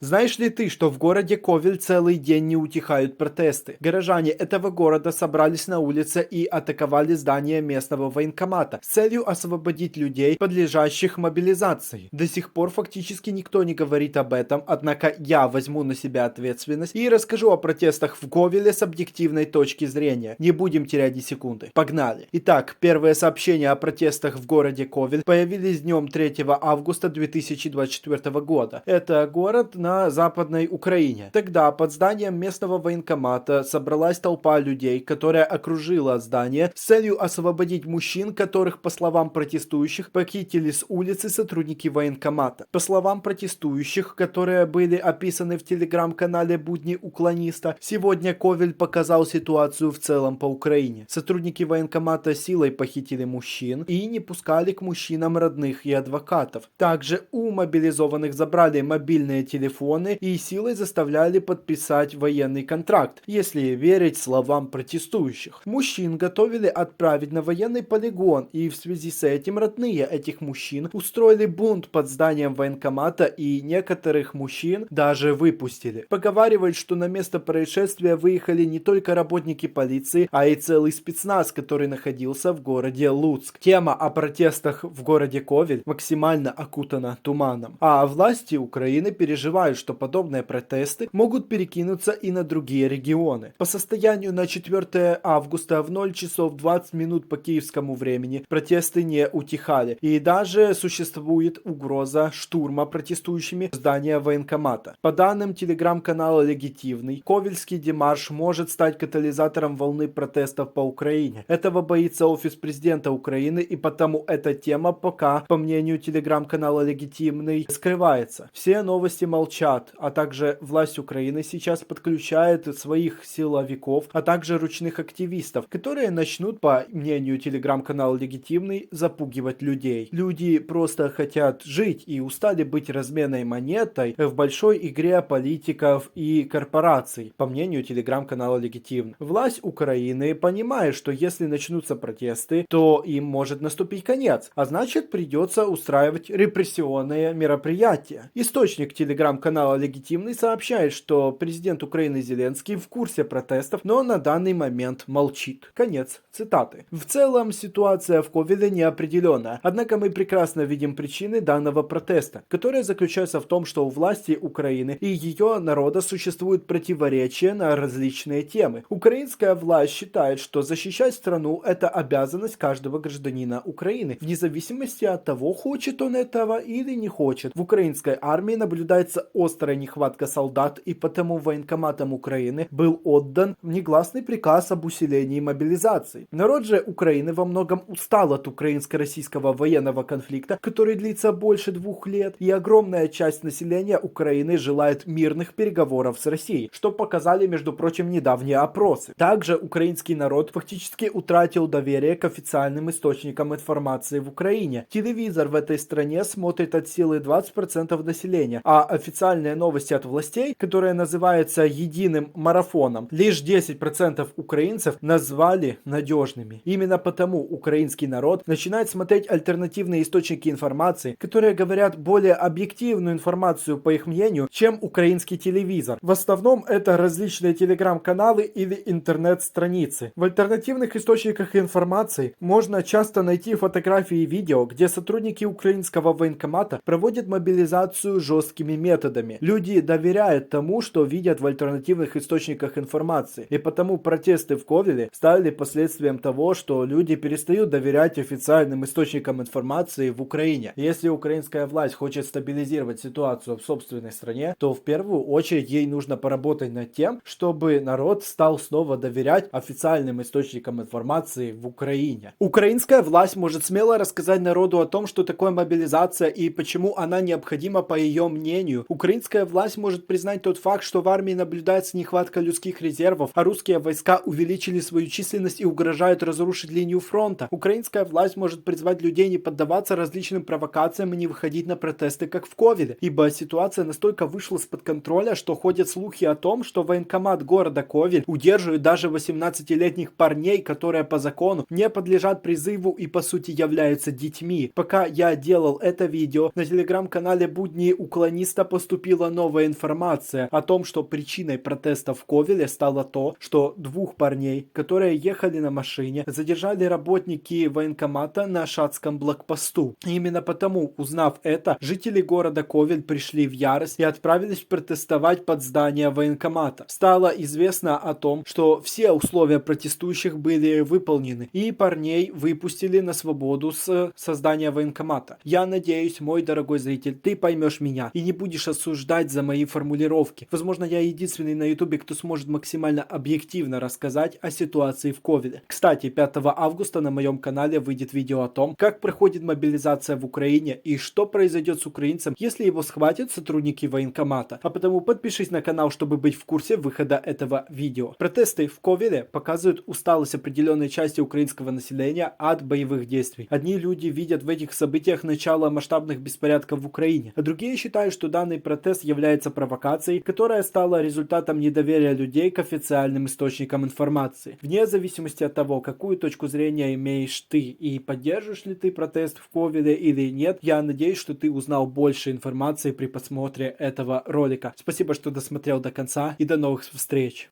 Знаешь ли ты, что в городе Ковель целый день не утихают протесты? Горожане этого города собрались на улице и атаковали здание местного военкомата с целью освободить людей, подлежащих мобилизации. До сих пор фактически никто не говорит об этом, однако я возьму на себя ответственность и расскажу о протестах в Ковеле с объективной точки зрения. Не будем терять ни секунды. Погнали! Итак, первые сообщения о протестах в городе Ковель появились днем 3 августа 2024 года. Это город на Западной Украине. Тогда под зданием местного военкомата собралась толпа людей, которая окружила здание с целью освободить мужчин, которых, по словам протестующих, похитили с улицы сотрудники военкомата. По словам протестующих, которые были описаны в телеграм-канале «Будни уклониста», сегодня Ковель показал ситуацию в целом по Украине. Сотрудники военкомата силой похитили мужчин и не пускали к мужчинам родных и адвокатов. Также у мобилизованных забрали мобильные телефоны и силой заставляли подписать военный контракт, если верить словам протестующих. Мужчин готовили отправить на военный полигон, и в связи с этим родные этих мужчин устроили бунт под зданием военкомата, и некоторых мужчин даже выпустили. Поговаривают, что на место происшествия выехали не только работники полиции, а и целый спецназ, который находился в городе Луцк. Тема о протестах в городе Ковель максимально окутана туманом, а власти Украины переживают, что подобные протесты могут перекинуться и на другие регионы. По состоянию на 4 августа в 0 часов 20 минут по киевскому времени протесты не утихали, и даже существует угроза штурма протестующими здания военкомата. По данным телеграм-канала «Легитимный», Ковельский демарш может стать катализатором волны протестов по Украине. Этого боится офис президента Украины, и потому эта тема пока, по мнению телеграм-канала «Легитимный», скрывается. Все новости молчат, а также власть Украины сейчас подключает своих силовиков, а также ручных активистов, которые начнут, по мнению телеграм-канала «Легитимный», запугивать людей. Люди просто хотят жить и устали быть разменной монетой в большой игре политиков и корпораций, по мнению телеграм-канала «Легитимный». Власть Украины понимает, что если начнутся протесты, то им может наступить конец, а значит придется устраивать репрессионные мероприятия. Источник телеграм-канала «Легитимный» сообщает, что президент Украины Зеленский в курсе протестов, но на данный момент молчит. Конец цитаты. В целом ситуация в Ковеле неопределенная, однако мы прекрасно видим причины данного протеста, которые заключаются в том, что у власти Украины и ее народа существуют противоречия на различные темы. Украинская власть считает, что защищать страну – это обязанность каждого гражданина Украины, вне зависимости от того, хочет он этого или не хочет. В украинской армии наблюдается острая нехватка солдат, и потому военкоматам Украины был отдан негласный приказ об усилении мобилизации. Народ же Украины во многом устал от украинско-российского военного конфликта, который длится больше 2 лет, и огромная часть населения Украины желает мирных переговоров с Россией, что показали, между прочим, недавние опросы. Также украинский народ фактически утратил доверие к официальным источникам информации в Украине. Телевизор в этой стране смотрит от силы 20% населения, а официальные новости от властей, которые называются единым марафоном, лишь 10% украинцев назвали надежными. Именно потому украинский народ начинает смотреть альтернативные источники информации, которые говорят более объективную информацию, по их мнению, чем украинский телевизор. В основном это различные телеграм-каналы или интернет-страницы. В альтернативных источниках информации можно часто найти фотографии и видео, где сотрудники украинского военкомата проводят мобилизацию жесткими методами. Люди доверяют тому, что видят в альтернативных источниках информации, и потому протесты в Ковеле стали последствием того, что люди перестают доверять официальным источникам информации в Украине. Если украинская власть хочет стабилизировать ситуацию в собственной стране, то в первую очередь ей нужно поработать над тем, чтобы народ стал снова доверять официальным источникам информации в Украине. Украинская власть может смело рассказать народу о том, что такое мобилизация и почему она необходима по ее мнению. Украинская власть может признать тот факт, что в армии наблюдается нехватка людских резервов, а русские войска увеличили свою численность и угрожают разрушить линию фронта. Украинская власть может призвать людей не поддаваться различным провокациям и не выходить на протесты, как в Ковеле, ибо ситуация настолько вышла из-под контроля, что ходят слухи о том, что военкомат города Ковель удерживает даже 18-летних парней, которые по закону не подлежат призыву и по сути являются детьми. Пока я делал это видео, на телеграм-канале «Будни уклониста» поступили поступила новая информация о том, что причиной протестов в Ковеле стало то, что двух парней, которые ехали на машине, задержали работники военкомата на шацком блокпосту. Именно потому, узнав это, жители города Ковель пришли в ярость и отправились протестовать под здание военкомата. Стало известно о том, что все условия протестующих были выполнены, и парней выпустили на свободу с создания военкомата. Я надеюсь, мой дорогой зритель, ты поймешь меня и не будешь осуждать за мои формулировки. Возможно, я единственный на ютубе, кто сможет максимально объективно рассказать о ситуации в Ковеле. Кстати, 5 августа на моем канале выйдет видео о том, как проходит мобилизация в Украине и что произойдет с украинцем, если его схватят сотрудники военкомата. А потому подпишись на канал, чтобы быть в курсе выхода этого видео. Протесты в Ковеле показывают усталость определенной части украинского населения от боевых действий. Одни люди видят в этих событиях начало масштабных беспорядков в Украине, а другие считают, что данный протест является провокацией, которая стала результатом недоверия людей к официальным источникам информации. Вне зависимости от того, какую точку зрения имеешь ты и поддерживаешь ли ты протест в Ковеле или нет, я надеюсь, что ты узнал больше информации при просмотре этого ролика. Спасибо, что досмотрел до конца, и до новых встреч!